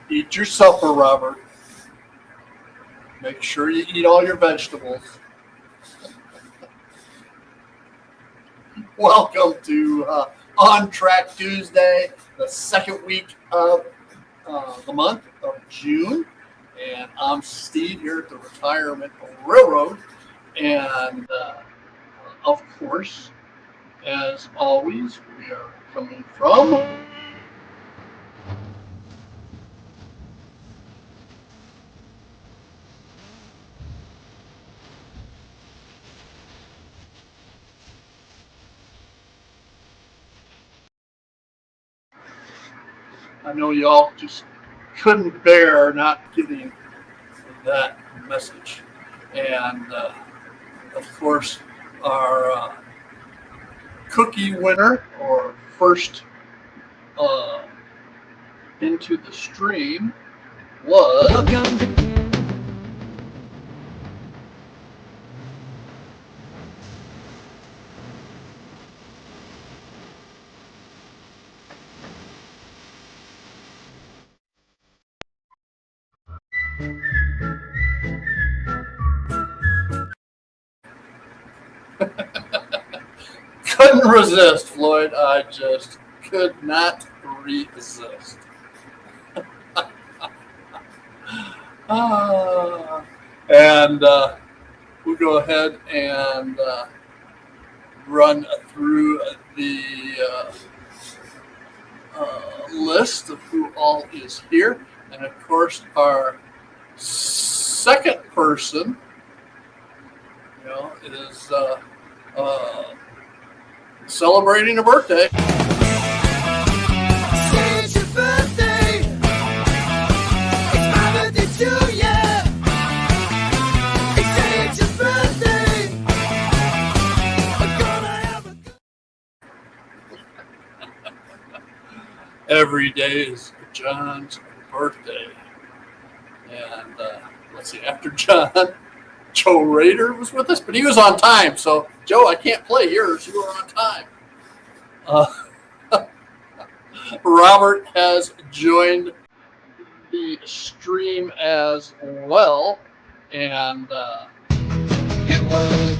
Eat your supper, Robert. Make sure you eat all your vegetables. Welcome to On Track Tuesday, the second week of the month of June. And I'm Steve here at the Retirement Railroad. And of course, as always, we are coming from. I know y'all just couldn't bear not getting that message. And of course, our cookie winner or first uh, into the stream was. Couldn't resist, Floyd. I just could not resist. And we'll go ahead and run through the list of who all is here. And of course, our second person, is celebrating a birthday. It's your birthday. It's my birthday too, yeah. It's your birthday. We're gonna have a good. Every day is John's birthday. And let's see, after John, Joe Rader was with us, but he was on time. So, Joe, I can't play yours. You were on time. Robert has joined the stream as well. And It was.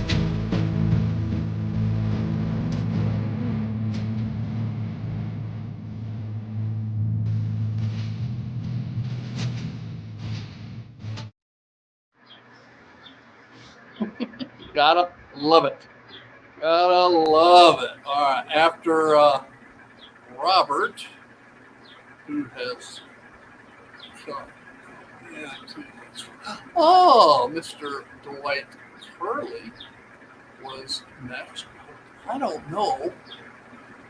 gotta love it. Gotta love it. All right. After Robert, who has come into this. Oh, Mr. Dwight Curley was next. I don't know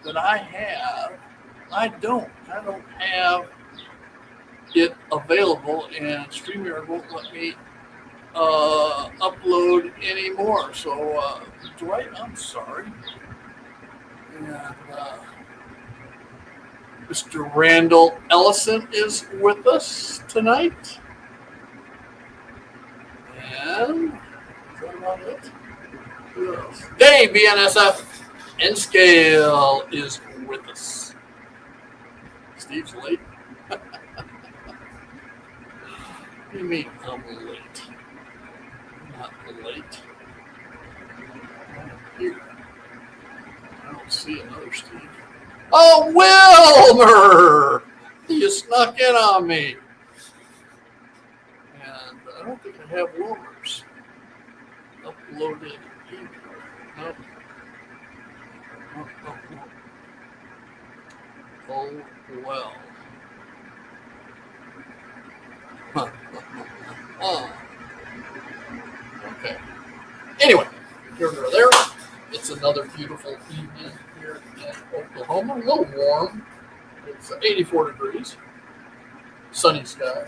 that I don't have it available, and StreamYard won't let me upload anymore. So, Dwight, I'm sorry. And Mr. Randall Ellison is with us tonight. And is that about it? Who else? Dave, BNSF and Scale is with us. Steve's late. What do you mean I'm late? I'm not late. Here. I don't see another Steve. Oh, Wilmer! You snuck in on me. And I don't think I have Wilmer's uploaded either. Nope. Oh, well. Oh. Okay. Anyway, here or there. It's another beautiful evening here in Oklahoma. A little warm. It's 84 degrees. Sunny sky.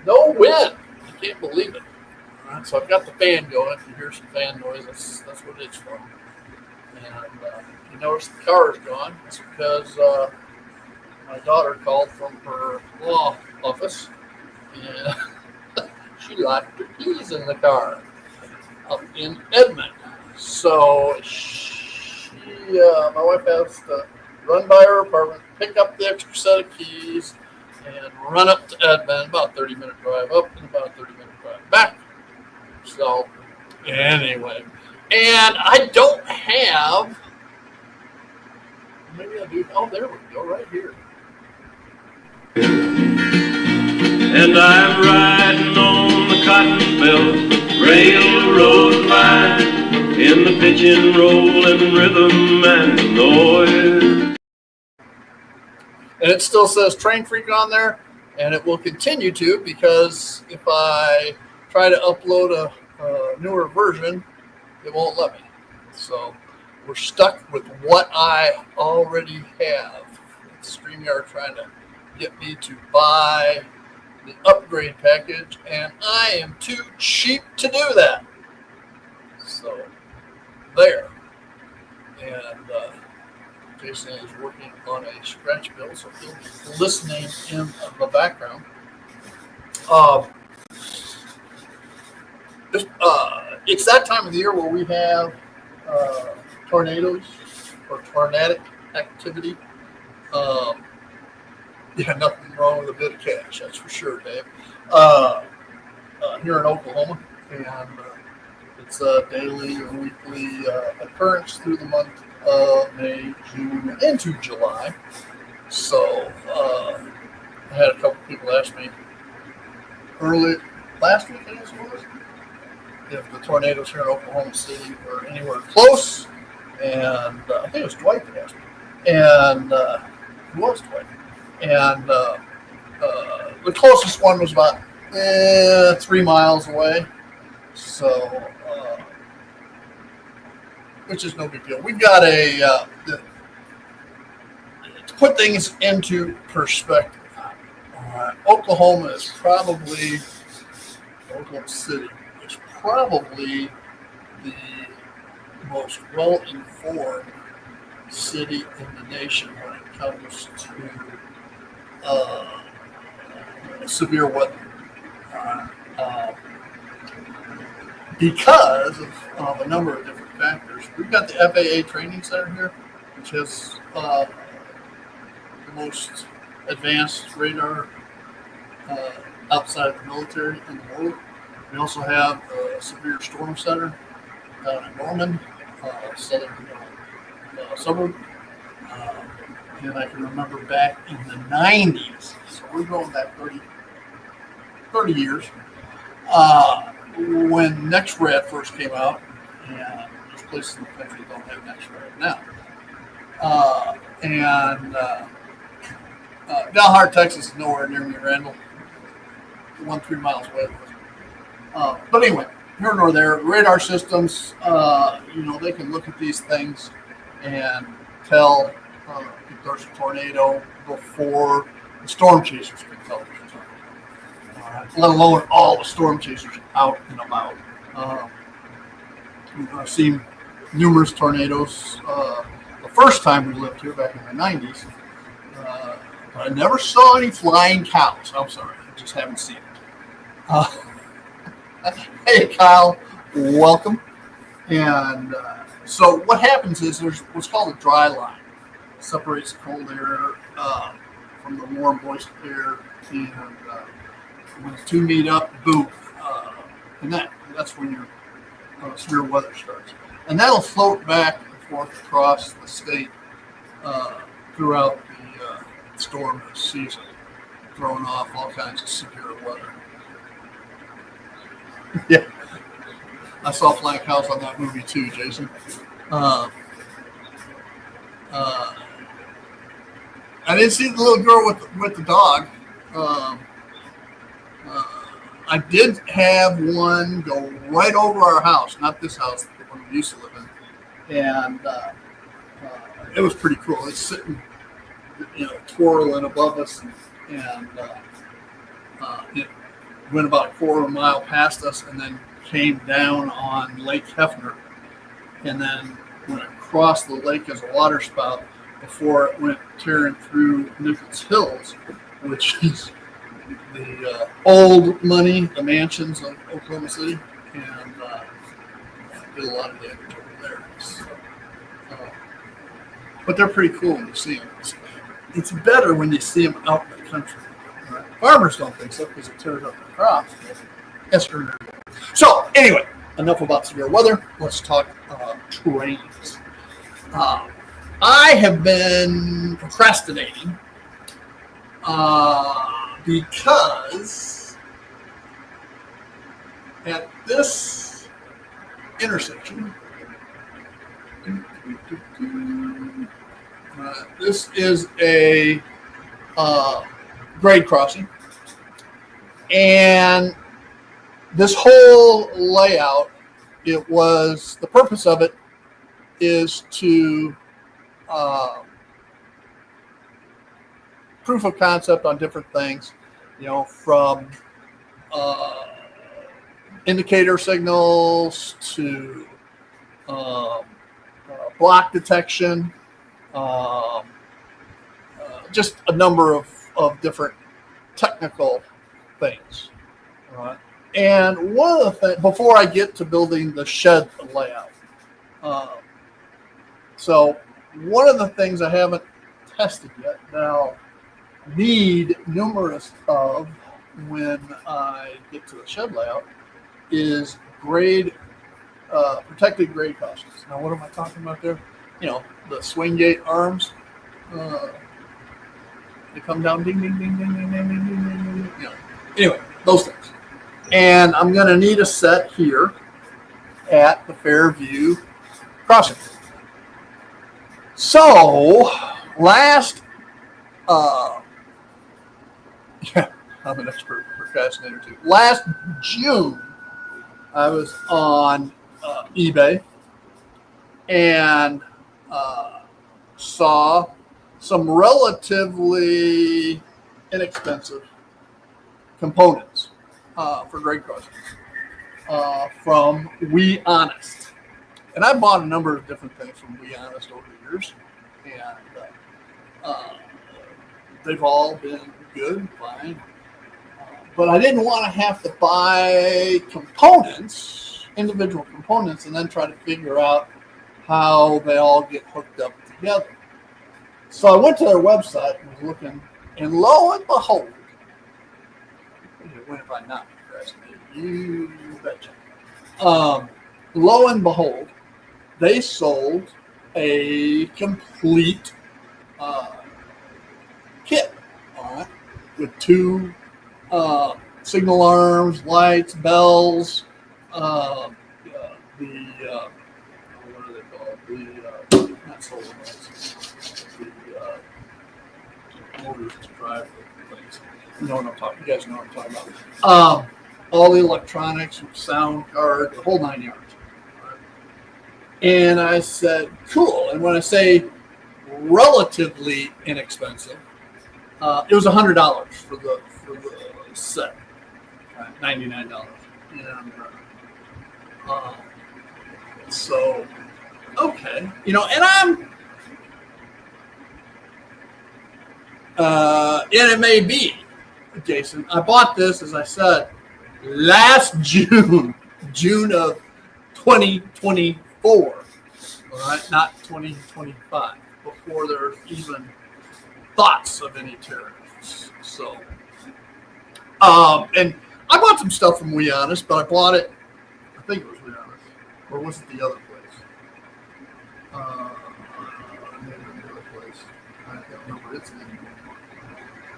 No wind. I can't believe it. All right, so I've got the fan going. If you hear some fan noise, that's what it's from. And you notice the car is gone. It's because my daughter called from her law office, and she left her keys in the car up in Edmond. So my wife has to run by her apartment, pick up the extra set of keys, and run up to Edmond, about a 30-minute drive up and about a 30-minute drive back. So, anyway, and I don't have, maybe I do, oh, there we go, right here. And I'm riding on the cotton belt railroad line in the pitching, rolling rhythm and noise. And it still says Train Freak on there, and it will continue to, because if I try to upload a newer version, it won't let me. So we're stuck with what I already have. StreamYard trying to get me to buy the upgrade package, and I am too cheap to do that. So there. And Jason is working on a scratch build, so he'll be listening in the background. It's that time of the year where we have tornadoes or tornadic activity. Yeah, nothing wrong with a bit of cash, that's for sure, Dave. Here in Oklahoma, and it's a daily or weekly occurrence through the month of May, June, into July. So I had a couple people ask me early last week, I guess it was, if the tornadoes here in Oklahoma City were anywhere close, and I think it was Dwight that asked me, and it was Dwight, and the closest one was about 3 miles away, so which is no big deal. We've got to put things into perspective. Oklahoma City is probably the most well-informed city in the nation when it comes to severe weather. Because of a number of different factors. We've got the FAA Training Center here, which has the most advanced radar outside of the military in the world. We also have the Severe Storm Center down in Norman, southern suburb. And I can remember back in the 90s, so we're going back 30 years, when NextRad first came out, and there's places in the country that don't have NextRad now. Dalhart, Texas is nowhere near me, Randall. 3 miles away. But anyway, here nor there, radar systems, they can look at these things and tell if there's a tornado before the storm chasers can tell there's a tornado. Let alone all the storm chasers out and about. I've seen numerous tornadoes. The first time we lived here back in the 90s, I never saw any flying cows. I'm sorry, I just haven't seen it. Hey, Kyle, welcome. And so what happens is there's what's called a dry line. It separates the cold air from the warm, moist air. And when the two meet up, boom. And that's when your severe weather starts. And that'll float back and forth across the state throughout the storm season, throwing off all kinds of severe weather. Yeah, I saw Flying Cows on that movie too, Jason. I didn't see the little girl with the dog. I did have one go right over our house, not this house, the one we used to live in, and it was pretty cool. It's sitting, twirling above us, and it went about a quarter of a mile past us, and then came down on Lake Hefner, and then went across the lake as a waterspout before it went tearing through Nichols Hills, which is the old money, the mansions of Oklahoma City, and did a lot of damage over there. So, but they're pretty cool when you see them. It's better when you see them out in the country. Right? Farmers don't think so because it tears up the crops. So anyway, enough about severe weather. Let's talk trains. I have been procrastinating because at this intersection, this is a grade crossing, and this whole layout, the purpose of it is to proof of concept on different things, from indicator signals to block detection, just a number of different technical things. Right? And one of the things, before I get to building the shed layout, so one of the things I haven't tested yet, now need numerous of when I get to the shed layout, is protected grade crossings. Now, what am I talking about there? The swing gate arms. They come down, ding, ding, ding, ding, ding, ding, ding, ding, ding, ding. Anyway, those things. And I'm going to need a set here at the Fairview crossing. So, I'm an expert procrastinator too. Last June, I was on eBay and saw some relatively inexpensive components for grade crossings from We Honest. And I bought a number of different things from We Honest over the years, and they've all been good, fine. But I didn't want to have to buy individual components, and then try to figure out how they all get hooked up together. So I went to their website and was looking, and lo and behold, when have I not procrastinated? You betcha. Lo and behold, they sold a complete kit, all right, with two signal arms, lights, bells, what are they called? Not solar lights. The motors to drive the things. You know what I'm talking. You guys know what I'm talking about. All the electronics, sound card, the whole 9 yards. And I said, cool. And when I say relatively inexpensive, it was $100 for the set, $99. And so, okay, and and it may be, Jason, I bought this, as I said, last June of 2024, all right, not 2025, before there's even thoughts of any tariffs. So, and I bought some stuff from We Honest, but I bought it, I think it was We Honest, or was it the other place? Maybe the other place. I can't remember its name.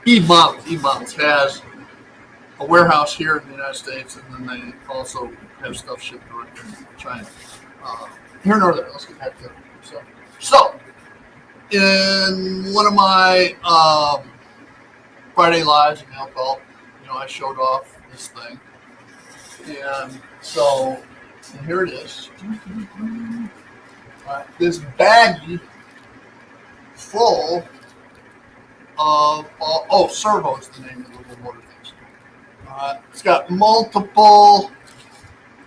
Eve Models has a warehouse here in the United States, and then they also have stuff shipped directly from China. Here nor there. Let's get back to it. So, in one of my Friday Lives in alcohol, I showed off this thing, and so here it is. This baggie full of servo is the name of the little motor things. It's got multiple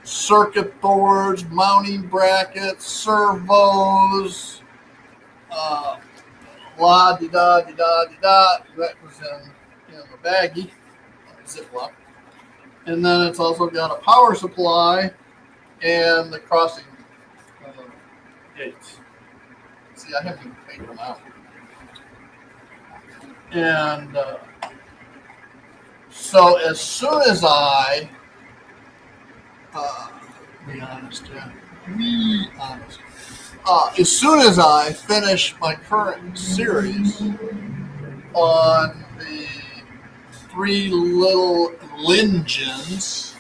circuit boards, mounting brackets, servos, la di da di da di da. That was in the baggie, Ziploc, and then it's also got a power supply and the crossing gates. See, I haven't even painted them out. And So as soon as I, be honest, yeah, be honest. As soon as I finish my current series on the three little Lingins,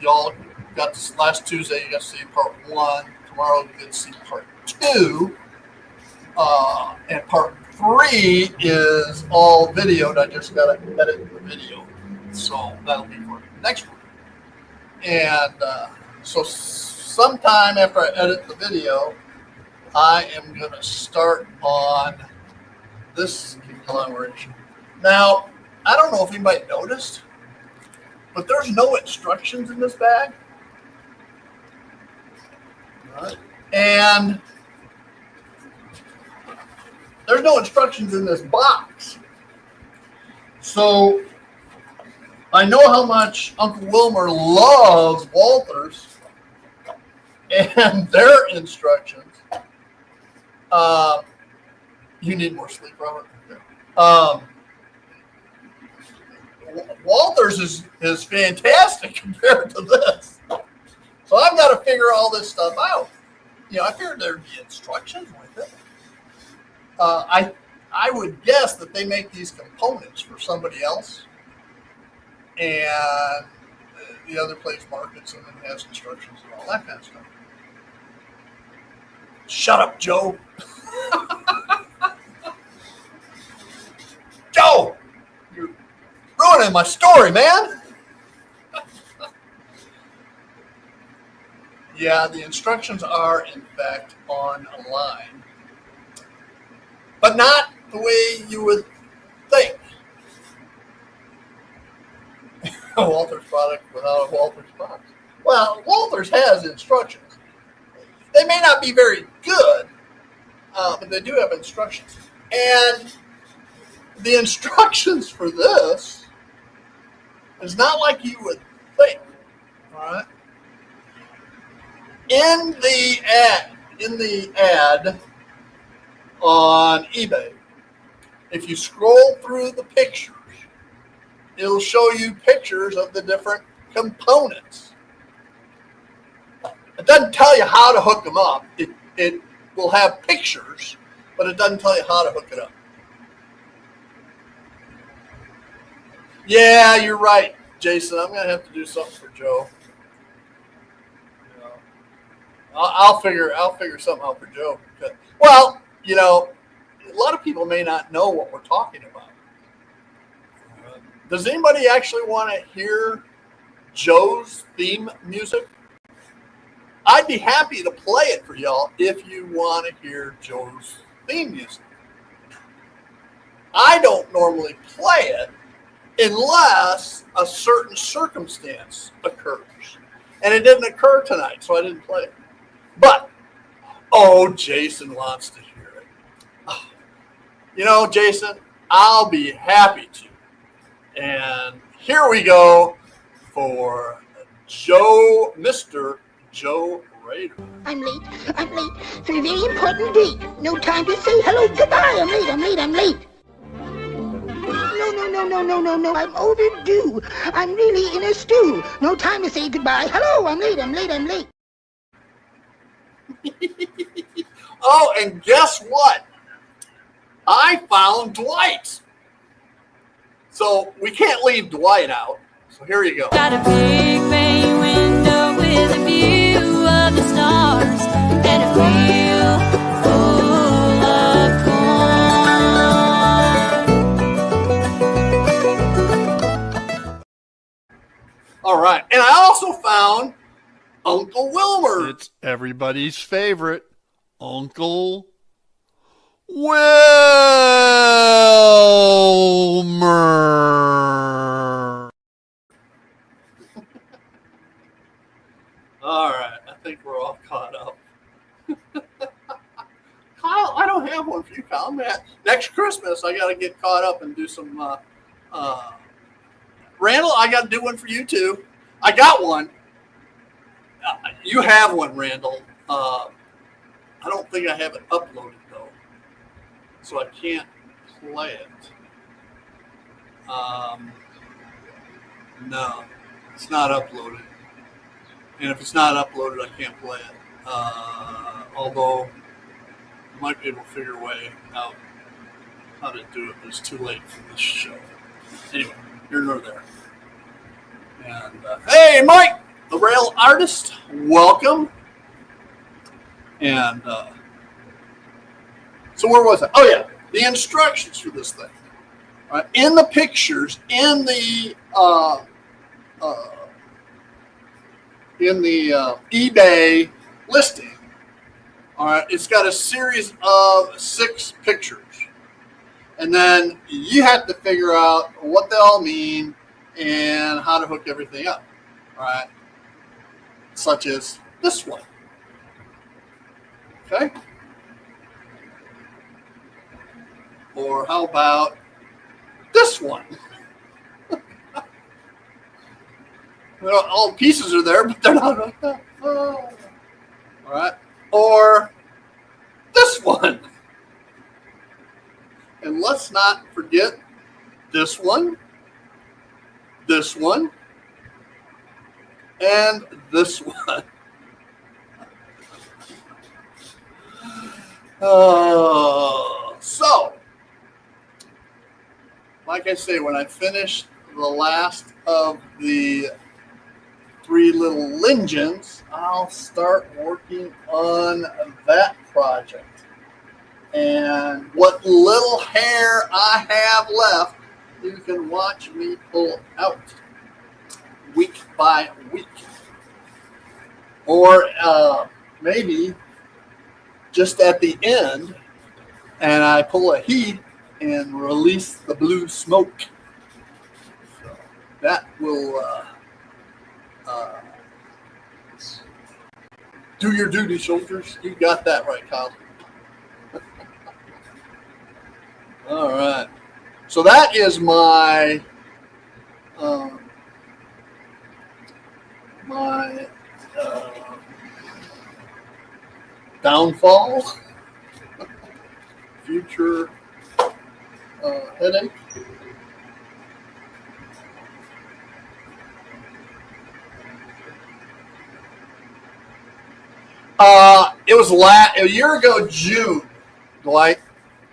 y'all got this last Tuesday. You got to see part one. Tomorrow you get to see part two, and part three is all videoed. I just got to edit the video, so that'll be for next week. And so sometime after I edit the video, I am going to start on this conglomeration. Now, I don't know if anybody noticed, but there's no instructions in this bag. Right. And there's no instructions in this box. So I know how much Uncle Wilmer loves Walters and their instructions. You need more sleep, Robert. Walters is fantastic compared to this. So I've got to figure all this stuff out. I figured there'd be instructions with it. I would guess that they make these components for somebody else, and the other place markets them and has instructions and all that kind of stuff. Shut up, Joe. Joe, you're ruining my story, man. Yeah, the instructions are, in fact, online, but not the way you would think. Walters product without a Walters box. Well, Walters has instructions. They may not be very good, but they do have instructions. And the instructions for this is not like you would think. All right. In the ad on eBay, if you scroll through the pictures, it'll show you pictures of the different components. It doesn't tell you how to hook them up. It will have pictures, but it doesn't tell you how to hook it up. Yeah, you're right, Jason. I'm going to have to do something for Joe. I'll figure something out for Joe. Well, a lot of people may not know what we're talking about. Does anybody actually want to hear Joe's theme music? I'd be happy to play it for y'all if you want to hear Joe's theme music. I don't normally play it unless a certain circumstance occurs. And it didn't occur tonight, so I didn't play it. But, Jason wants to hear it. Jason, I'll be happy to. And here we go for Mr. Joe Raider. I'm late for a very important date. No time to say hello, goodbye. I'm late. No, I'm overdue. I'm really in a stew. No time to say goodbye. Hello, I'm late. Oh, and guess what? I found Dwight. So we can't leave Dwight out. So here you go. Got a big bay window with a view of the stars and a field full of corn. All right. And I also found Uncle Wilmer. It's everybody's favorite, Uncle Wilmer. All right. I think we're all caught up. Kyle, I don't have one for you, Kyle. Man, next Christmas, I got to get caught up and do some. Randall, I got to do one for you, too. I got one. You have one, Randall. I don't think I have it uploaded, though. So I can't play it. No, it's not uploaded. And if it's not uploaded, I can't play it. Although I might be able to figure a way out how to do it, but it's too late for this show. Anyway, here nor there. And hey, Mike, the rail artist, welcome. And so where was I? Oh yeah, the instructions for this thing. All right, in the pictures, in the eBay listing, all right, it's got a series of 6 pictures. And then you have to figure out what they all mean and how to hook everything up, all right? Such as this one, okay? Or how about this one? Well, all the pieces are there, but they're not hooked up. Oh. All right. Or this one. And let's not forget this one, and this one. So, like I say, when I finish the last of the 3 little engines, I'll start working on that project. And what little hair I have left, you can watch me pull out week by week. Or maybe just at the end, and I pull a heat and release the blue smoke. So that will do your duty, soldiers. You got that right, Kyle. All right. So that is my downfall, future headache. It was a year ago, June, Dwight.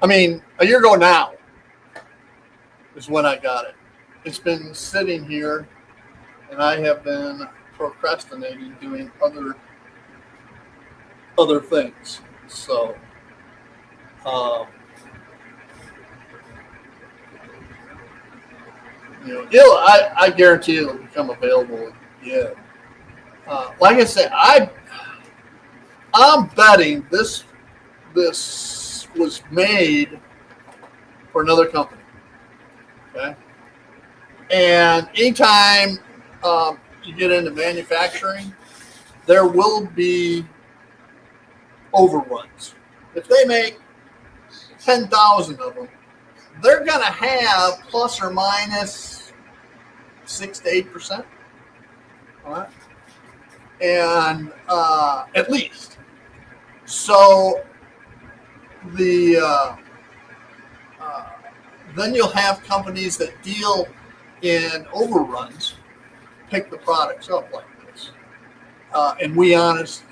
I mean, a year ago now is when I got it. It's been sitting here, and I have been procrastinating doing other things. So, I guarantee it'll become available. Yeah. Like I said, I'm betting this was made for another company. Okay. And anytime you get into manufacturing, there will be overruns. If they make 10,000 of them, they're going to have plus or minus 6 to 8%. All right. And at least. So then you'll have companies that deal in overruns pick the products up like this. And We Honest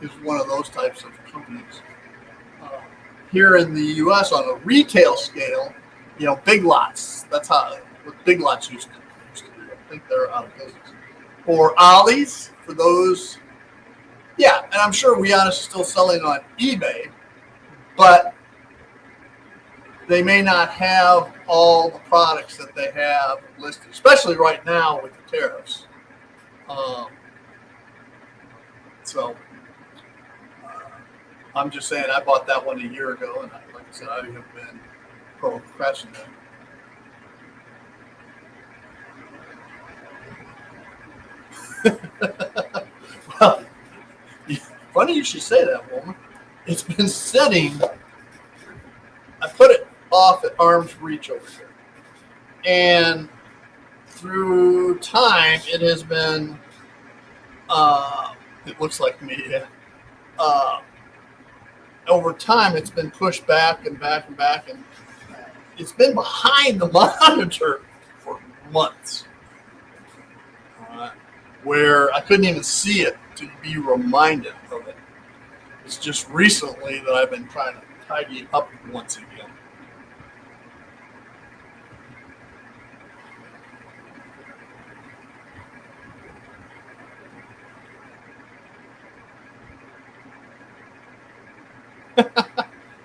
is one of those types of companies. Here in the U.S. on a retail scale, Big Lots. That's how what Big Lots used to do. I think they're out of business. Or Ollie's for those. Yeah, and I'm sure We Honest is still selling on eBay, but they may not have all the products that they have listed, especially right now with the tariffs. So I'm just saying, I bought that one a year ago, and like I said, I have been procrastinating. Well, funny you should say that, woman. It's been sitting. I put it off at arm's reach over here. And through time, it has been, it looks like me, over time, it's been pushed back and back and back. And it's been behind the monitor for months. where I couldn't even see it to be reminded of it. It's just recently that I've been trying to tidy it up once again.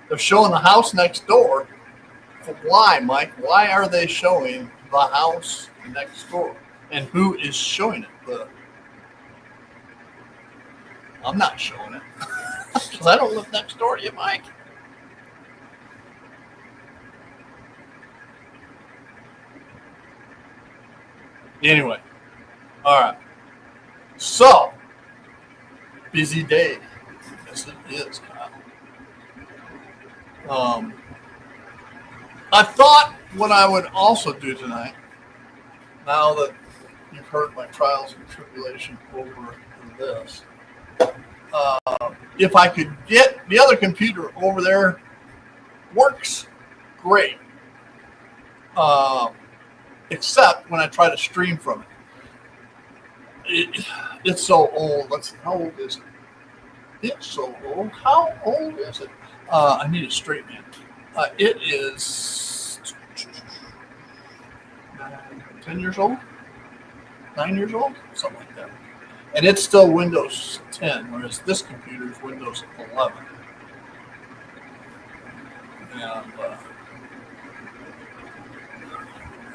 They're showing the house next door. Why, Mike? Why are they showing the house next door? And who is showing it? I'm not showing it. Because I don't live next door to you, Mike. Anyway. All right. So, busy day. Yes, it is, Kyle. I thought what I would also do tonight, now that you've heard my trials and tribulation over this, if I could get the other computer over there, works great, except when I try to stream from it. It's so old. Let's see, how old is it? It's so old. How old is it? I need a straight man. It is 10 years old, 9 years old, something like that. And it's still Windows 10, whereas this computer is Windows 11. And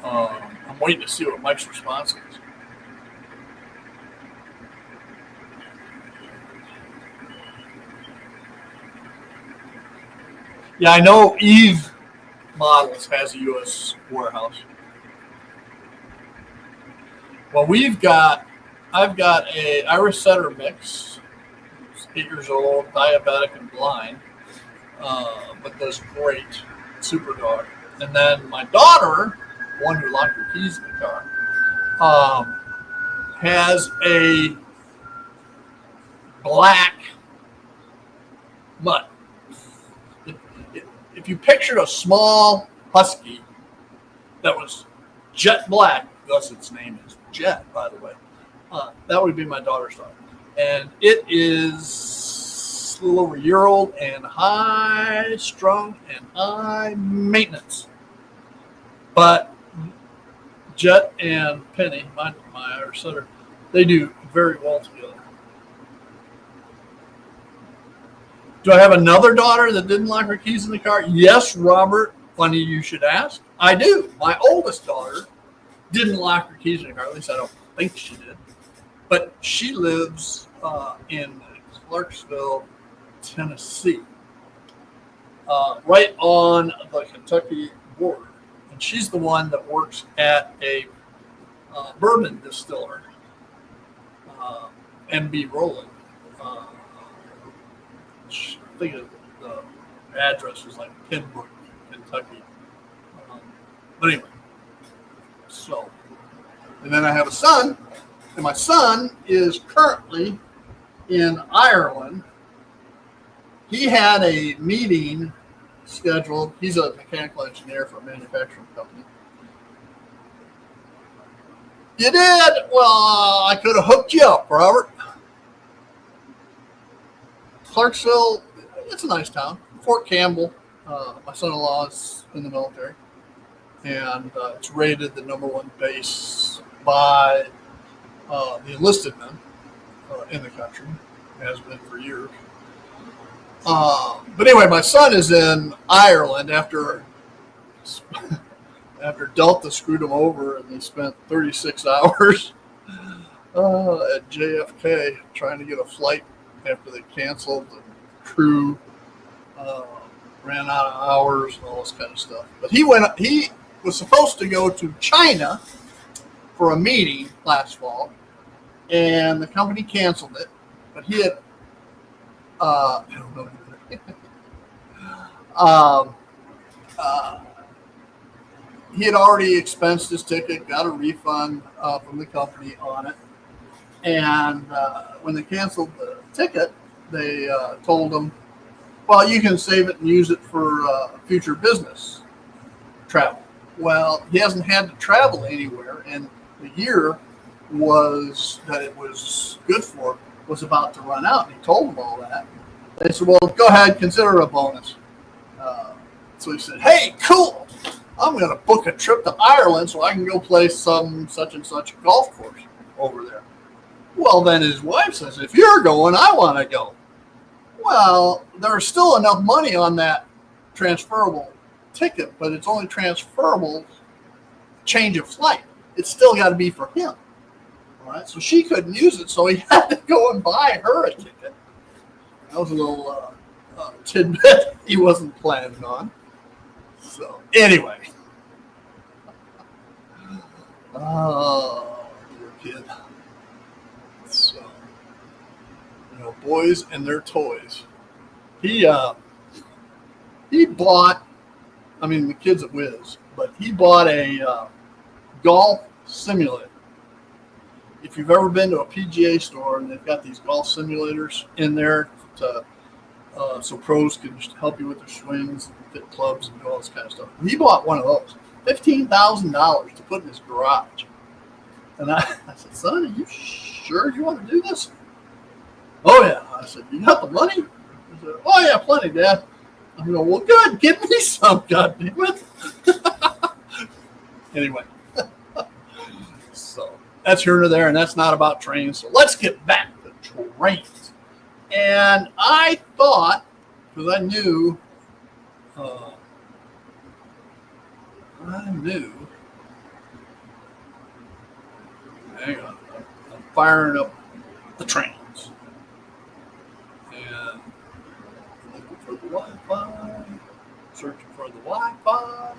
I'm waiting to see what Mike's response is. Yeah, I know Eve Models has a U.S. warehouse. Well, I've got a Irish setter mix, 8 years old, diabetic and blind, but does great, super dog. And then my daughter, one who locked her keys in the car, has a black mutt. If you pictured a small husky that was jet black, thus its name is Jet, by the way, that would be my daughter's dog. And it is a little over a year old and high strung and high maintenance. But Jet and Penny, my Irish setter, they do very well together. Do I have another daughter that didn't lock her keys in the car? Yes, Robert. Funny you should ask. I do. My oldest daughter didn't lock her keys in the car. At least I don't think she did. But she lives in Clarksville, Tennessee, right on the Kentucky border. And she's the one that works at a bourbon distiller, MB Rolling. I think the address is like Pembroke, Kentucky. But anyway, so, and then I have a son, and my son is currently in Ireland. He had a meeting scheduled. He's a mechanical engineer for a manufacturing company. You did? Well, I could have hooked you up, Robert. Clarksville, it's a nice town. Fort Campbell, my son-in-law is in the military, and it's rated the #1 base by the enlisted men in the country. It has been for years. But anyway, my son is in Ireland after Delta screwed him over, and he spent 36 hours at JFK trying to get a flight after they canceled. The crew ran out of hours and all this kind of stuff. But he was supposed to go to China for a meeting last fall, and the company canceled it. But he had I don't know. He had already expensed his ticket, got a refund from the company on it. And when they canceled the ticket, they told him, well, you can save it and use it for future business travel. Well, he hasn't had to travel anywhere in the year was that it was good for was about to run out. And he told them all that. They said, well, go ahead, consider it a bonus. So he said, hey, cool. I'm going to book a trip to Ireland so I can go play some such and such golf course over there. Well, then his wife says, if you're going, I want to go. Well, there's still enough money on that transferable ticket, but it's only transferable change of flight. It's still got to be for him. All right, so she couldn't use it, so he had to go and buy her a ticket. That was a little tidbit he wasn't planning on. So, anyway. Oh, poor kid. So, boys and their toys. He bought, the kid's at Wiz, but he bought a golf simulator. If you've ever been to a PGA store and they've got these golf simulators in there to, so pros can help you with their swings and fit clubs and do all this kind of stuff. He bought one of those, $15,000 to put in his garage. And I said, son, are you sure you want to do this? Oh, yeah. I said, you got the money? He said, oh, yeah, plenty, Dad. I'm going, well, good. Give me some, goddammit. Anyway. So that's here or there, and that's not about trains. So let's get back to trains. And I thought, because I knew, hang on, I'm firing up the trains. And looking for the Wi-Fi, searching for the Wi-Fi.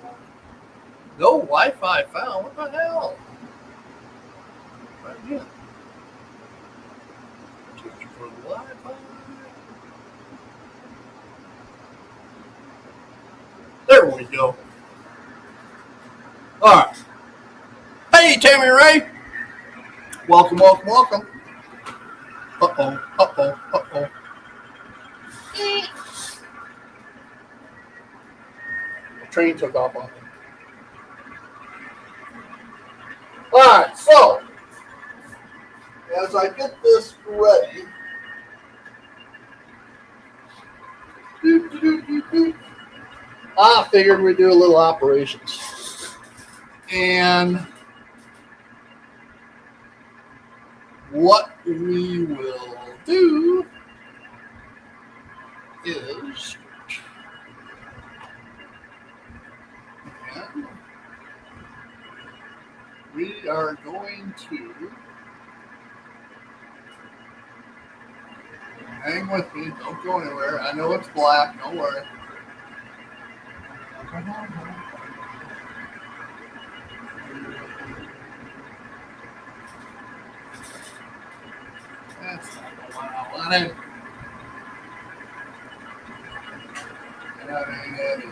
No Wi-Fi found. What the hell? Right here. Searching for the Wi-Fi. There we go. All right. Hey, Tammy Ray. Welcome, welcome, welcome. Uh-oh, uh-oh, uh-oh. The train took off on me. All right, so as I get this ready, I figured we'd do a little operations. And what we will do is we are going to hang with me. Don't go anywhere. I know it's black. Don't worry. That's not the one I wanted. That ain't it.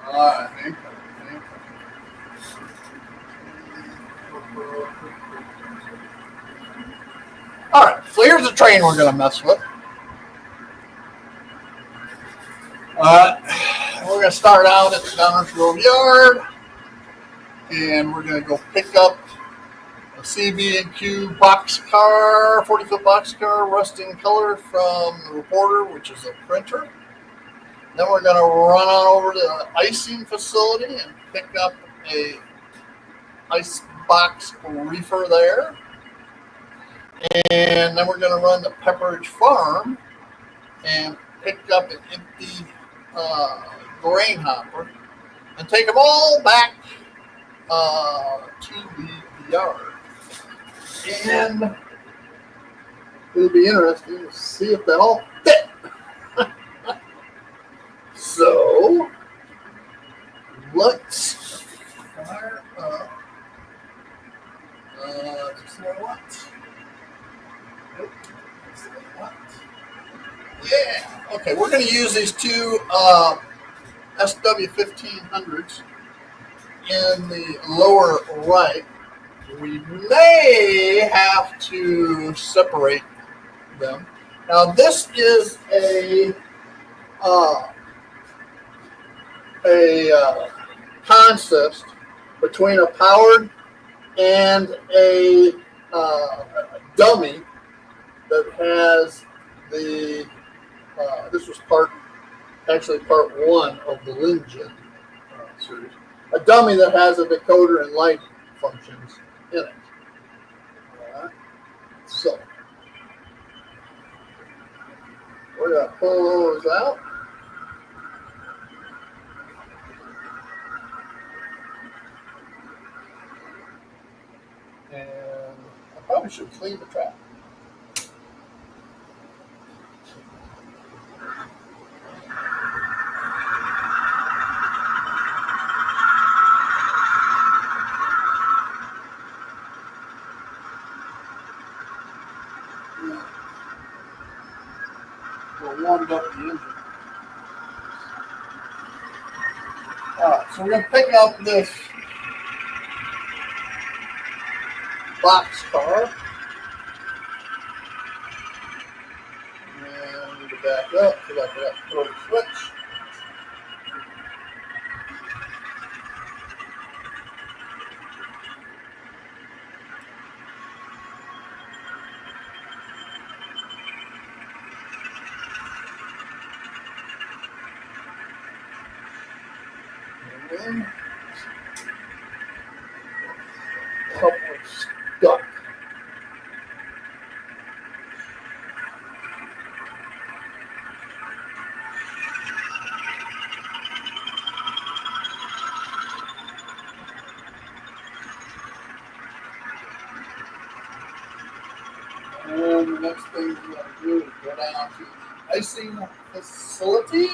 All right, hang on. All right, so here's the train we're going to mess with. We're going to start out at the Downers Grove Yard, and we're going to go pick up a CB&Q boxcar, 40-foot boxcar, rusting color from the Reporter, which is a printer. Then we're going to run on over to the icing facility and pick up a ice box reefer there. And then we're going to run to Pepperidge Farm and pick up an empty grain hopper and take them all back to the yard. And it'll be interesting to see if they all fit. So let's fire up. Yeah. Okay, we're going to use these two SW1500s in the lower right. We may have to separate them. Now, this is a consist between a powered and a dummy that has the, this was actually part one of the Lingen series, a dummy that has a decoder and light functions in it. All right. So we're going to pull those out. And I probably should clean the trap. We'll warm up the engine. Alright, so we're going to pick up this box car. And we need to back up because I forgot to throw the switch. And then a couple of stuck. And the next thing we're going to do is go down to the icing facility,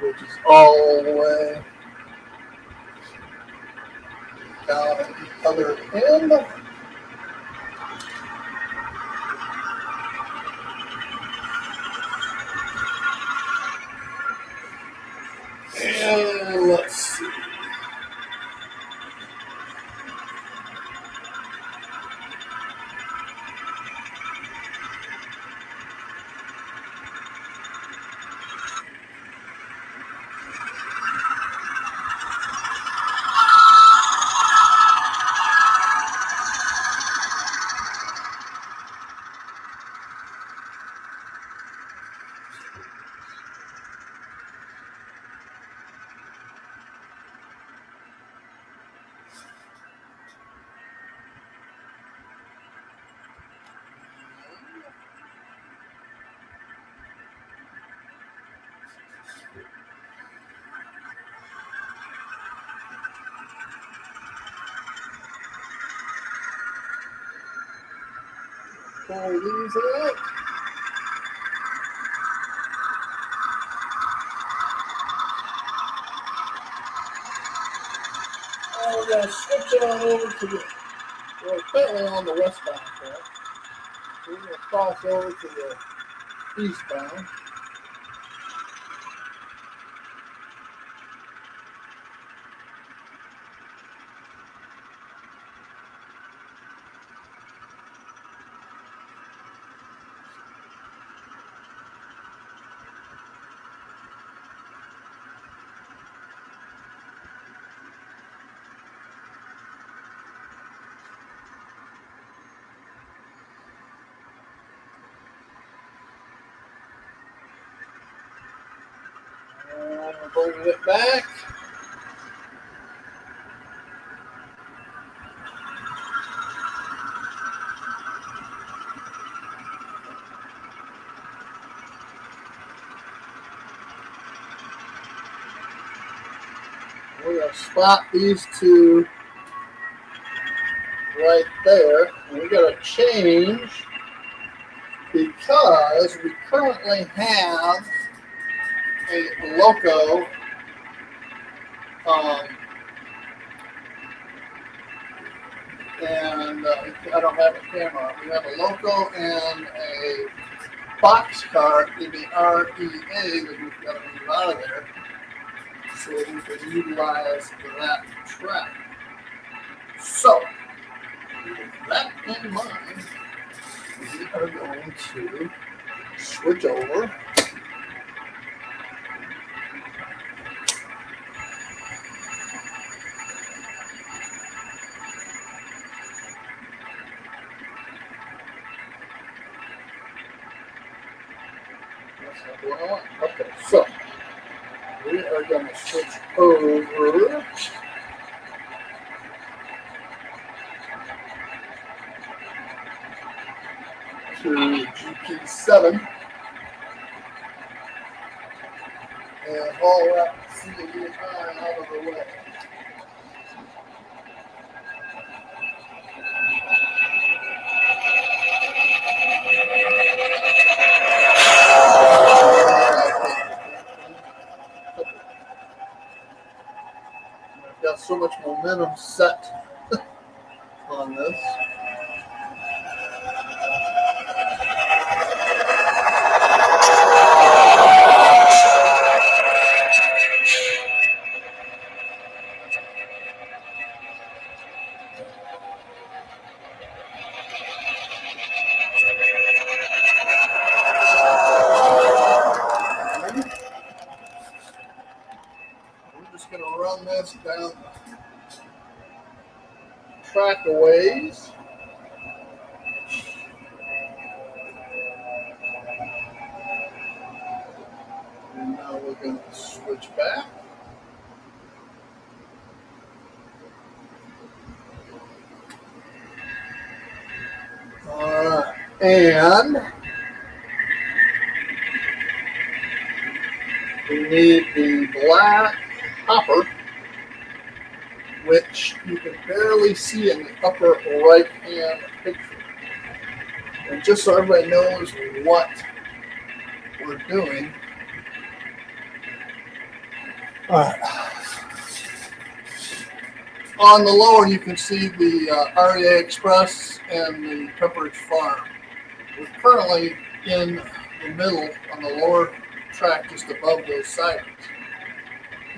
which is all the way down at the other end. And let's see. Pull these out. And we're going to switch it on over to the, we're currently on the westbound track. So we're going to cross over to the eastbound. And we're bringing it back. We're going to spot these two right there. And we got to change because we currently have a loco and I don't have a camera. We have a loco and a boxcar in the REA that we've got to move out of there so we can utilize that track. So, with that in mind, we are going to switch over. not the one I want. Okay, so we are going to switch over to GP7 and haul that CDI out of the way. I've got so much momentum set on this. We're just going to run this down track a ways. And now we're going to switch back. Alright, and we need the black hopper, which you can barely see in the upper right hand picture. And just so everybody knows what we're doing. Alright. On the lower, you can see the REA Express and the Pepperidge Farm. We're currently in the middle on the lower track, just above those sidings.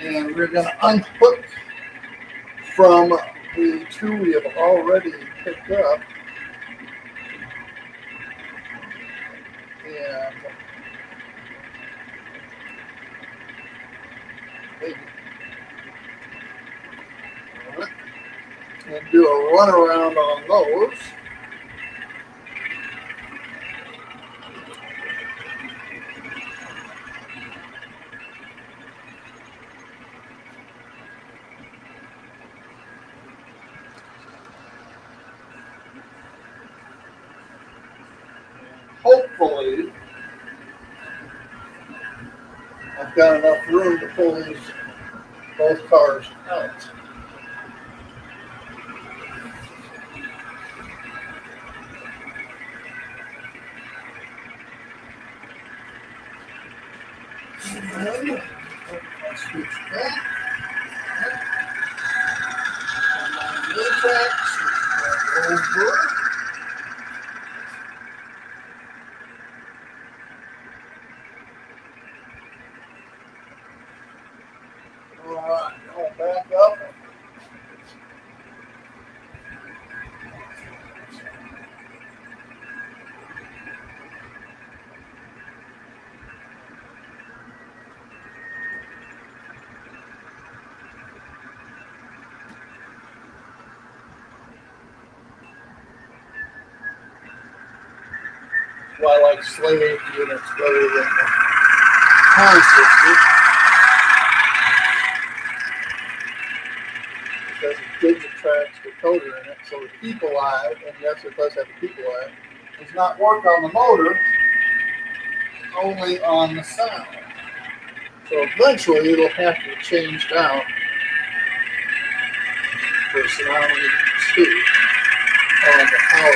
And we're going to unhook from the two we have already picked up. And and do a run around on those. Hopefully, I've got enough room to pull both cars out. And I'll switch back. And the track, switch back over. Alright, I'll back up. Why I like slave units better than the consisters. Because it digitracts the coder in it, so the peak alive, and yes, it does have a peak alive, does not work on the motor, only on the sound. So eventually it'll have to be changed out for sound 2 on the power.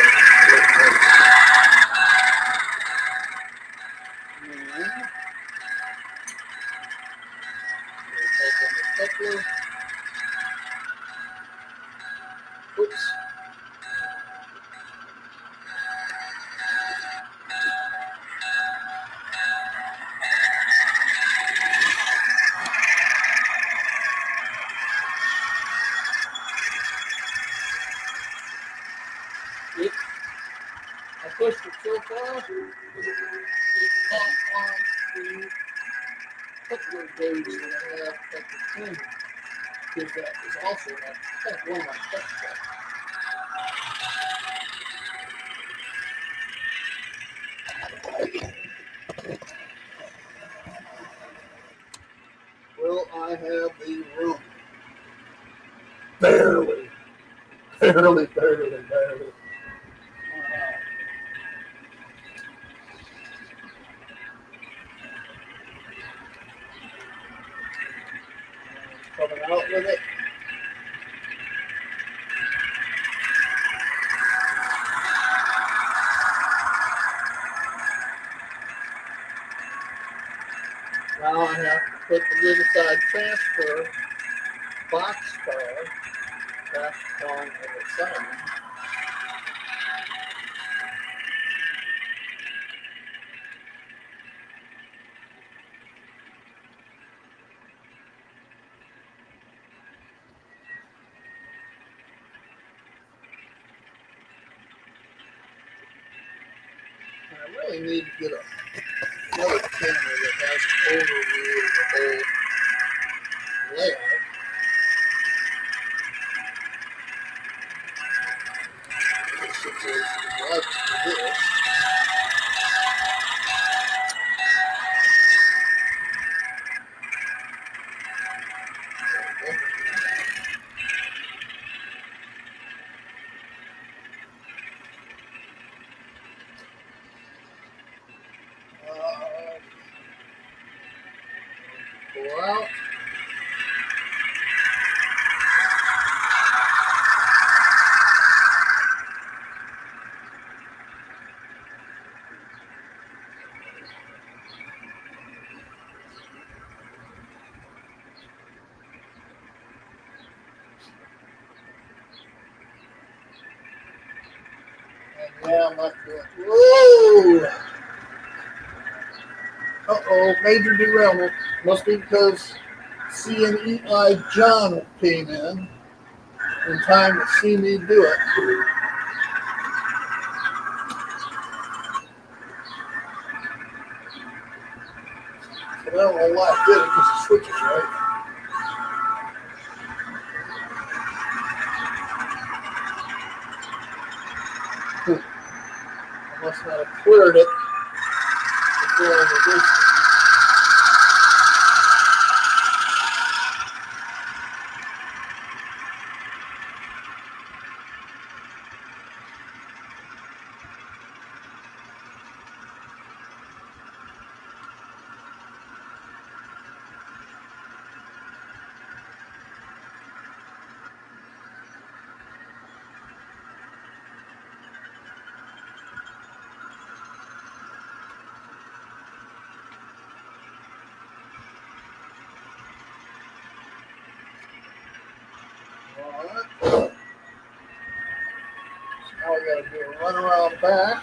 Oops. I pushed it so far, it caught on the coupler gauge that I have at the end. Because that is also one of my touch points. Barely. Barely. Coming out with it. Now I have to put the Riverside transfer boxcar back on the side. I really need to get another camera that has an overview of the whole layout. Since there's lots to this. Pull out. And yeah, I'm not doing. Whoa! Uh-oh, major derailment. Must be because CNEI John came in time to see me do it. But I don't know why I did it because the switch is right. I must not have cleared it before I released it. Alright. So now we gotta do a run around back.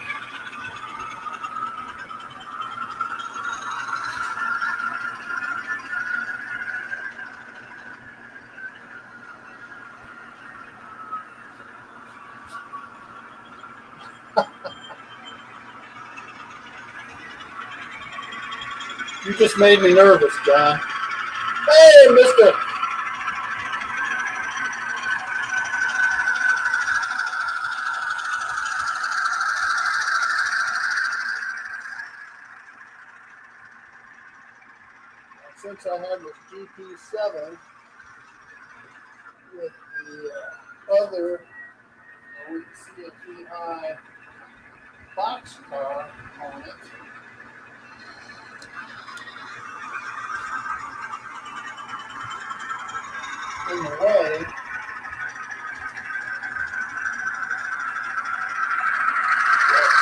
You just made me nervous, John. Hey, mister! Since I have this GP7 with the other, we can see a PI boxcar on it. In the way,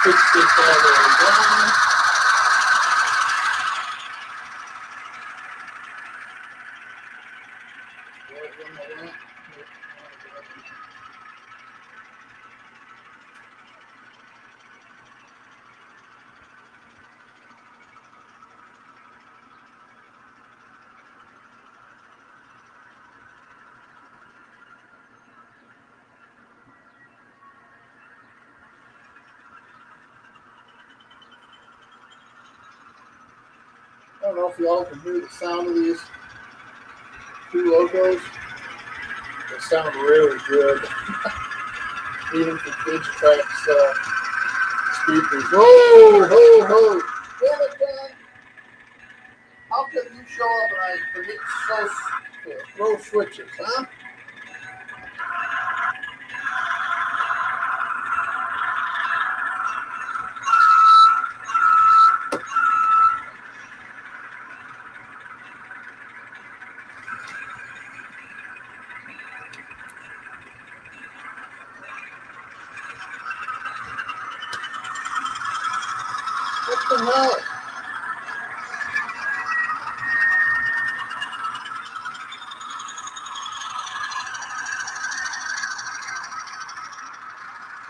fix this all the way down. I don't know if y'all can hear the sound of these two logos. They sound really good. Even for Digitrack's speakers. Whoa, ho, ho. Damn it, John. How can you show up and I forget to throw switches, huh? no.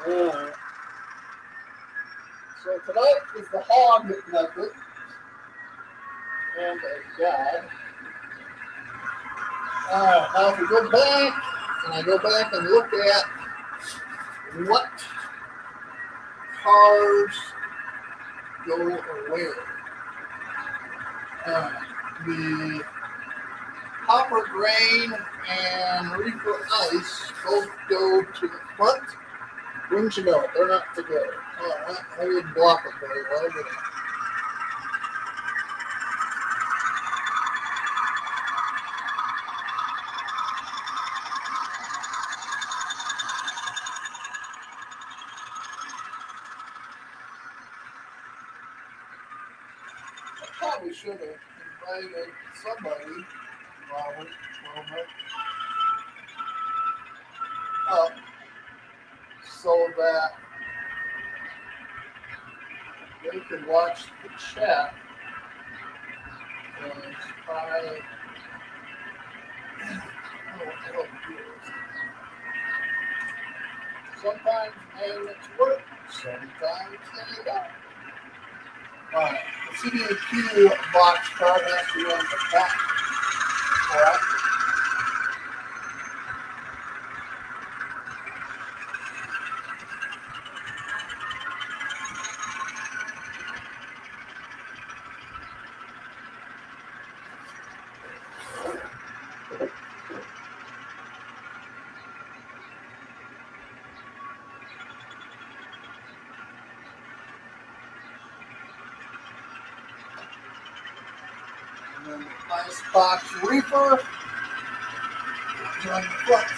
Alright. So tonight is the hog method and a guide. Alright, now if we go back, and I go back and look at what cars go where. The Hopper Grain and Reefer Ice both go to the front. Wouldn't you know it? They're not together. Alright, I didn't block them very well, did I? I probably should have invited somebody, Robert, up so that they could watch the chat and try. Oh, what the hell is. Sometimes magnets work, sometimes they don't. Alright, the CDAQ box card has to run the back. Alright. And then the Icebox Reaper is on the front.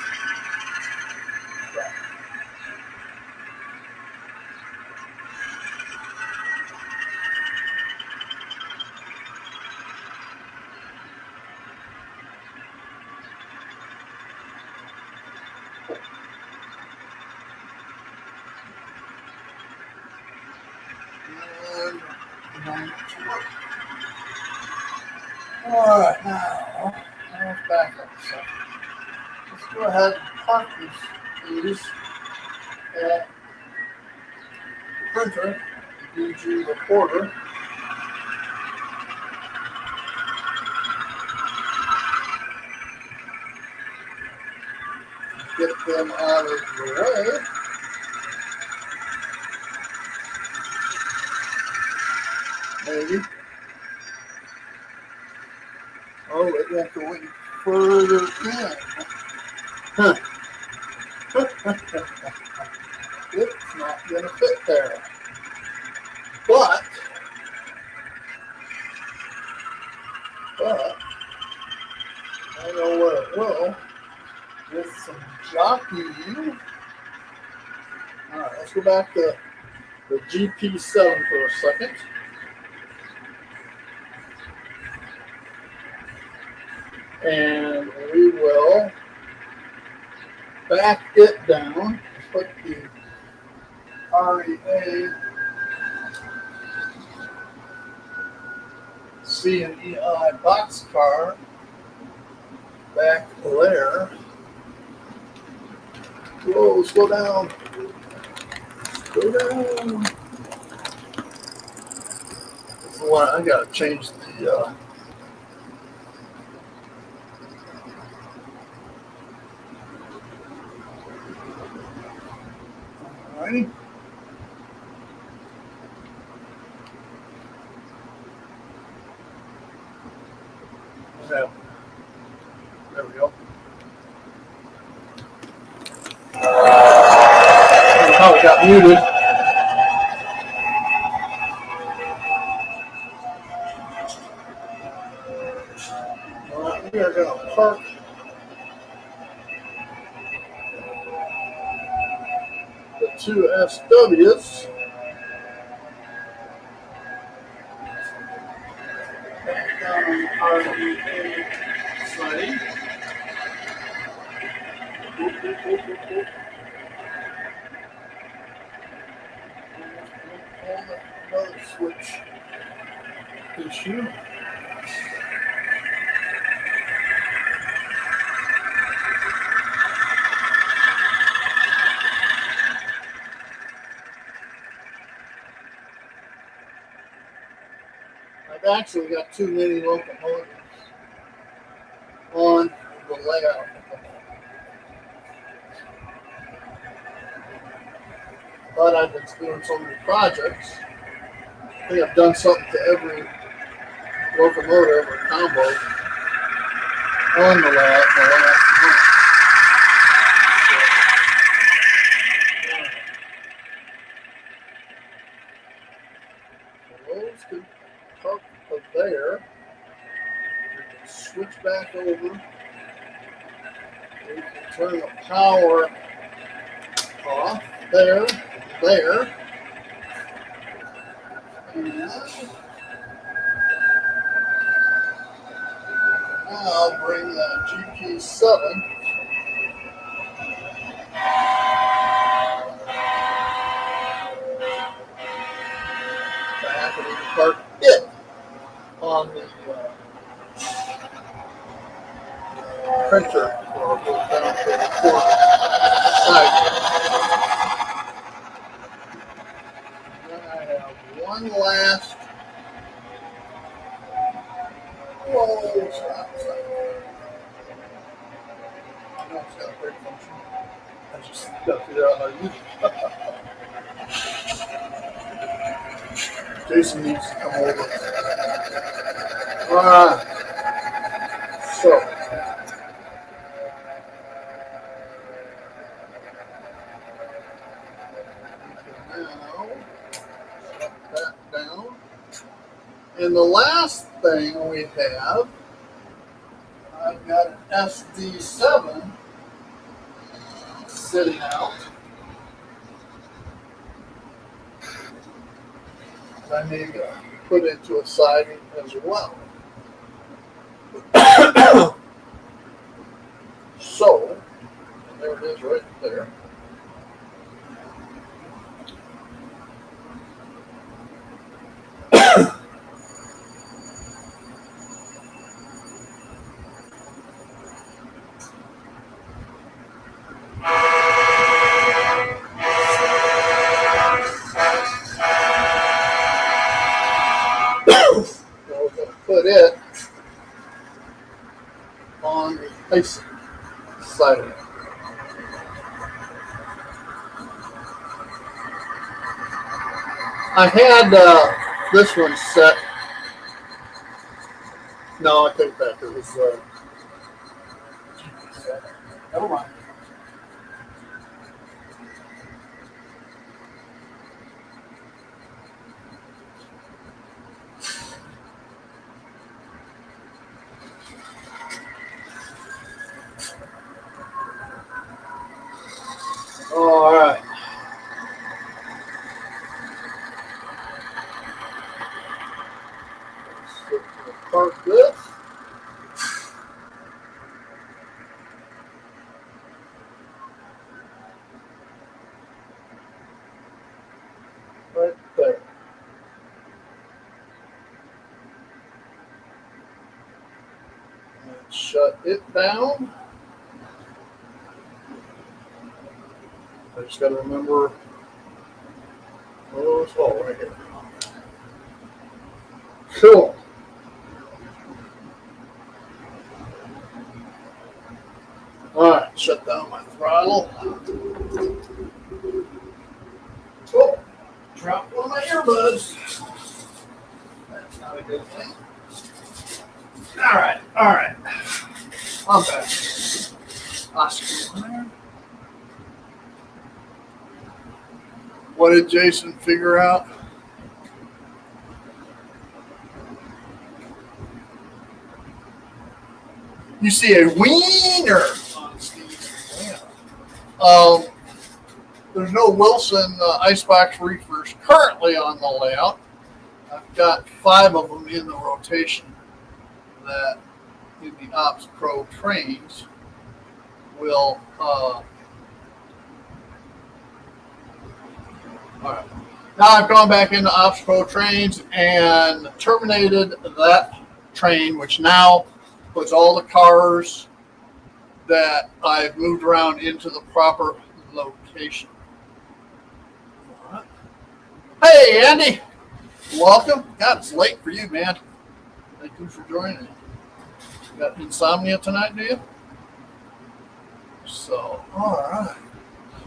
Alright, now, let's back up a second. Let's go ahead and park these at the printer, the DG reporter. Get them out of the way. Maybe. Oh, it won't go any further in. Huh. It's not going to fit there. But, I know where it will. With some jockeying. Alright, let's go back to the GP7 for a second. And we will back it down, put the REA C and EI boxcar back there. Whoa, slow down. Slow down. That's the one I gotta change the alrighty. What's happening? There we go. How it got muted. Alright, we are gonna park the two SWs back down on the REA side. Another switch. issue. I've actually got too many locomotives on the layout. But I've been doing so many projects. I think I've done something to every locomotive or combo on the layout in the last month. So those could park up there. We can switch back over. We can turn the power off there. And I'll bring that GP7 back, and we can park it on the printer or go down to the port side. Then I have one last stop sign. I know it's got a brake function. I just got to figure out how to use it. Jason needs to come over. Alright. So. Now, shut that down. And the last thing we have, I've got an SD7 sitting out. I need to put into a siding as well. So, there it is right there. We're going to put it on the ice side of it. I had this one set. No, I take back. It was never mind. All right. Park this. Right there. And shut it down. I just got to remember. Oh, it's all right here. Cool. All right, shut down my throttle. Oh, dropped one of my earbuds. That's not a good thing. All right. I'm back. Oscar. What did Jason figure out? You see a wiener on Steve's layout. There's no Wilson icebox reefers currently on the layout. I've got 5 of them in the rotation that in the Ops Pro trains will. All right. Now I've gone back into obstacle trains and terminated that train, which now puts all the cars that I've moved around into the proper location. All right. Hey, Andy. Welcome. God, it's late for you, man. Thank you for joining. You got insomnia tonight, do you? So, all right.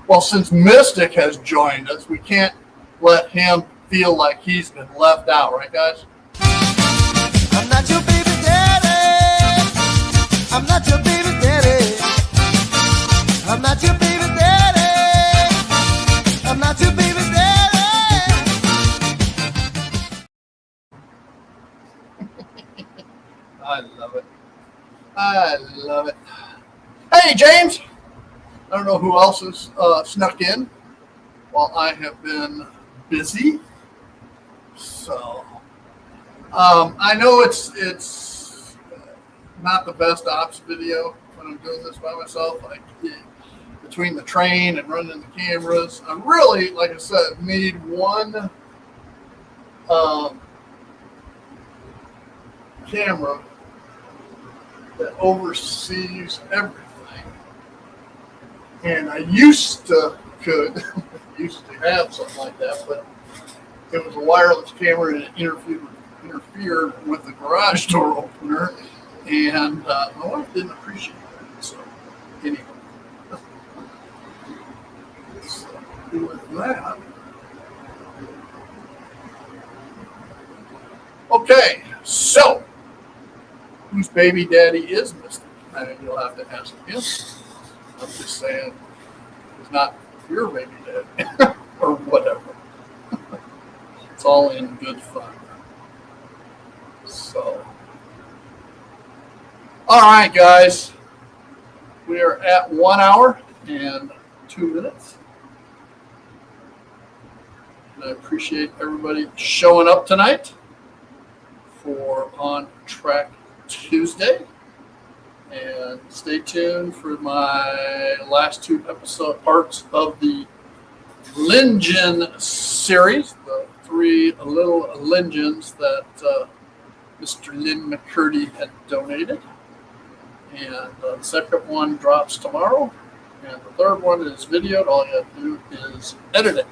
Well, since Mystic has joined us, we can't let him feel like he's been left out, right, guys? I'm not your baby daddy. I'm not your baby daddy. I'm not your baby daddy. I'm not your baby daddy. I love it. I love it. Hey, James. I don't know who else has snuck in while I have been busy. So, I know it's not the best ops video when I'm doing this by myself. Like between the train and running the cameras, I really, like I said, need one camera that oversees everything. And I used to have something like that, but it was a wireless camera and it interfered with the garage door opener, and my wife didn't appreciate that. So anyway, so with that, okay. So whose baby daddy is Mystic? I mean, you'll have to ask him. I'm just saying, it's not your baby daddy or whatever. It's all in good fun. So, all right, guys, we are at 1 hour and 2 minutes. And I appreciate everybody showing up tonight for On Track Tuesday. And stay tuned for my last 2 parts of the Lingen series, the 3 little Lingens that Mr. Lynn McCurdy had donated. And the second one drops tomorrow. And the third one is videoed. All you have to do is edit it.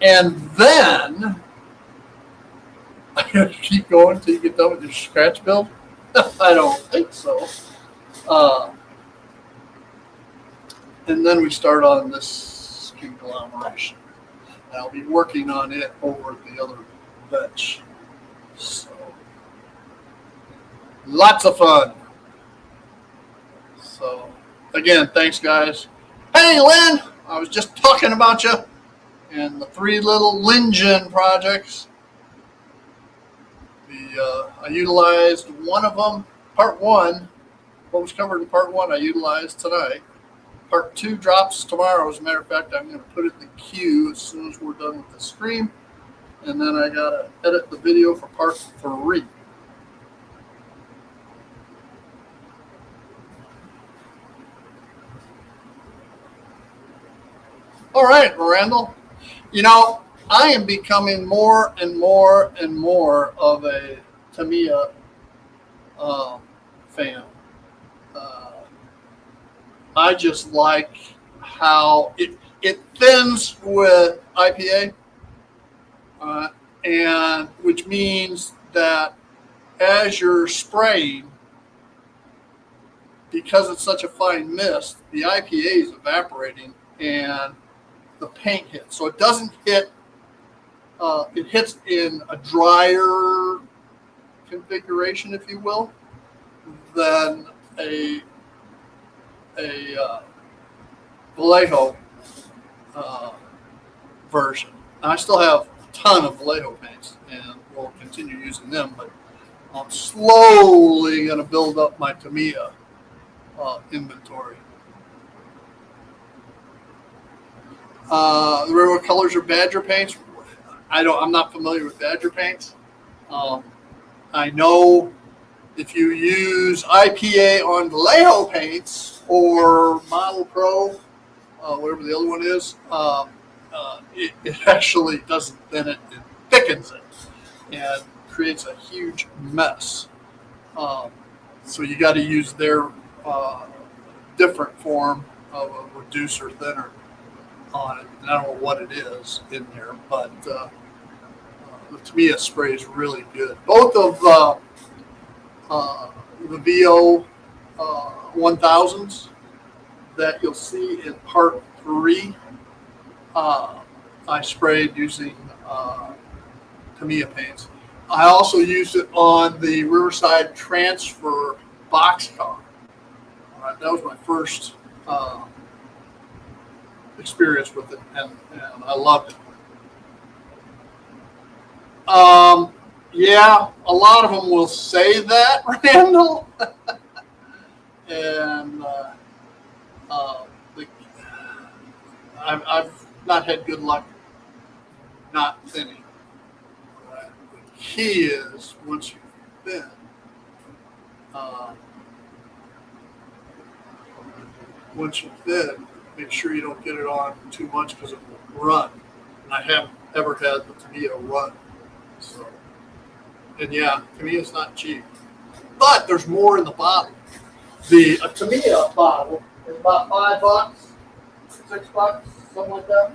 And then I got to keep going until you get done with your scratch build. I don't think so. And then we start on this conglomeration. And I'll be working on it over at the other bench. So, lots of fun. So, again, thanks, guys. Hey, Lynn, I was just talking about you and the 3 little Lingen projects. I utilized one of them, part 1. What was covered in part 1 I utilized tonight. Part 2 drops tomorrow. As a matter of fact, I'm going to put it in the queue as soon as we're done with the stream. And then I got to edit the video for part 3. All right, Randall. You know, I am becoming more and more and more of a Tamiya fan. I just like how it thins with IPA, and which means that as you're spraying, because it's such a fine mist, the IPA is evaporating and the paint hits. So it doesn't hit. It hits in a drier configuration, if you will, than a Vallejo version. Now, I still have a ton of Vallejo paints and will continue using them, but I'm slowly going to build up my Tamiya inventory. The railroad colors are Badger paints. I'm not familiar with Badger paints. I know if you use IPA on Vallejo paints or Model Pro, whatever the other one is, it actually doesn't thin it, it thickens it and creates a huge mess. So you got to use their different form of a reducer thinner on it. And I don't know what it is in there, but the Tamiya spray is really good. Both of the VO 1000s that you'll see in part 3, I sprayed using Tamiya paints. I also used it on the Riverside Transfer boxcar. All right, that was my first experience with it, and I loved it. Yeah, a lot of them will say that, Randall. And I've not had good luck not thinning. Right? The key is once you thin, make sure you don't get it on too much because it will run. And I haven't ever had the Tamiya run. So, and yeah, Tamiya's not cheap, but there's more in the bottle. The Tamiya bottle is about $5, $6, something like that.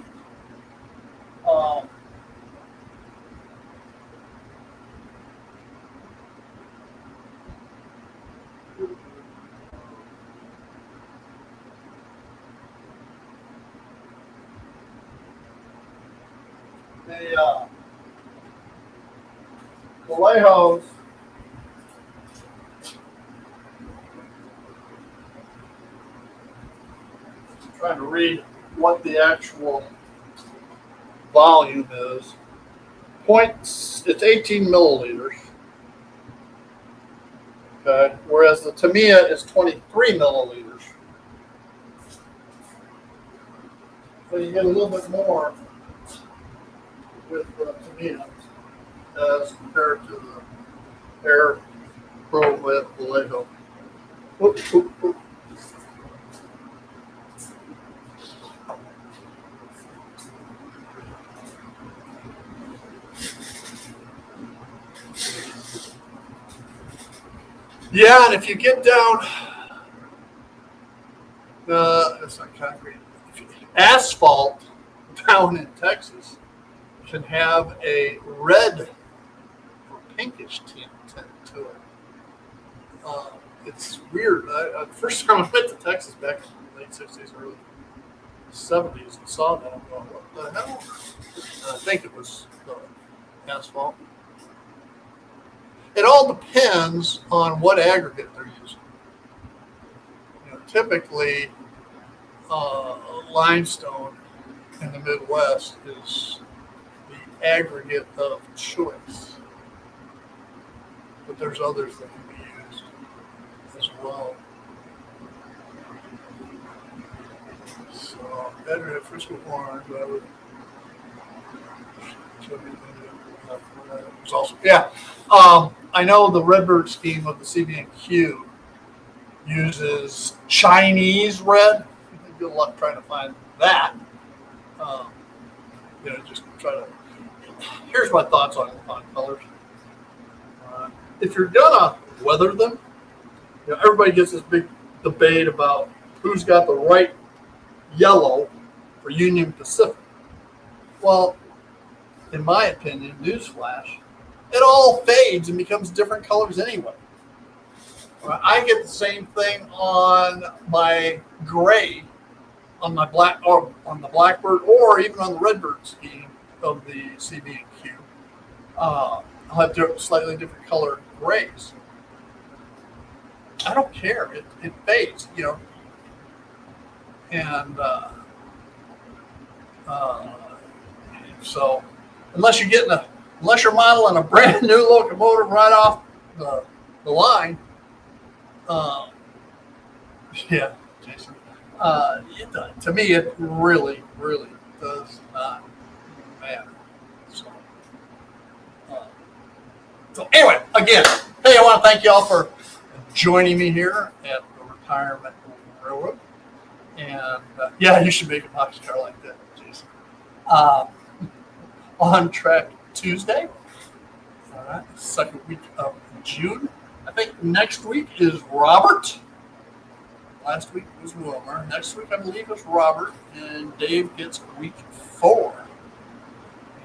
The Vallejo's trying to read what the actual volume is. It's 18 milliliters. Okay, whereas the Tamiya is 23 milliliters. So you get a little bit more with the Tamiya as compared to the Air Pro Vallejo. Oop, oop, oop. Yeah, and if you get down, that's not concrete. Asphalt down in Texas can have a red or pinkish tint to it. It's weird. The first time I went to Texas back in the late 60s, early 70s, and saw that, I'm going, what the hell? And I think it was the asphalt. It all depends on what aggregate they're using. You know, typically, limestone in the Midwest is the aggregate of choice, but there's others that can be used as well. So, aggregate Frisco orange, I would. There's also, yeah. I know the Redbird scheme of the CB&Q uses Chinese red. Good luck trying to find that. Just try to. Here's my thoughts on colors. If you're gonna weather them, everybody gets this big debate about who's got the right yellow for Union Pacific. Well, in my opinion, newsflash, it all fades and becomes different colors anyway. I get the same thing on my gray, on my black, or on the Blackbird, or even on the Redbird scheme of the CB&Q. I'll have slightly different colored grays. I don't care. It fades, and so unless you're modeling a brand new locomotive right off the line, yeah, Jason. To me, it really, really does not matter. So anyway, again, hey, I want to thank you all for joining me here at the Retirement Railroad. And yeah, you should make a boxcar like that, Jason. On Track Tuesday. All right, second week of June. I think next week is Robert. Last week was Wilmer. Next week, I believe, is Robert. And Dave gets week 4.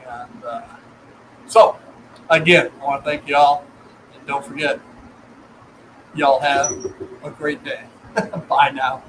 And so, again, I want to thank y'all. And don't forget, y'all have a great day. Bye now.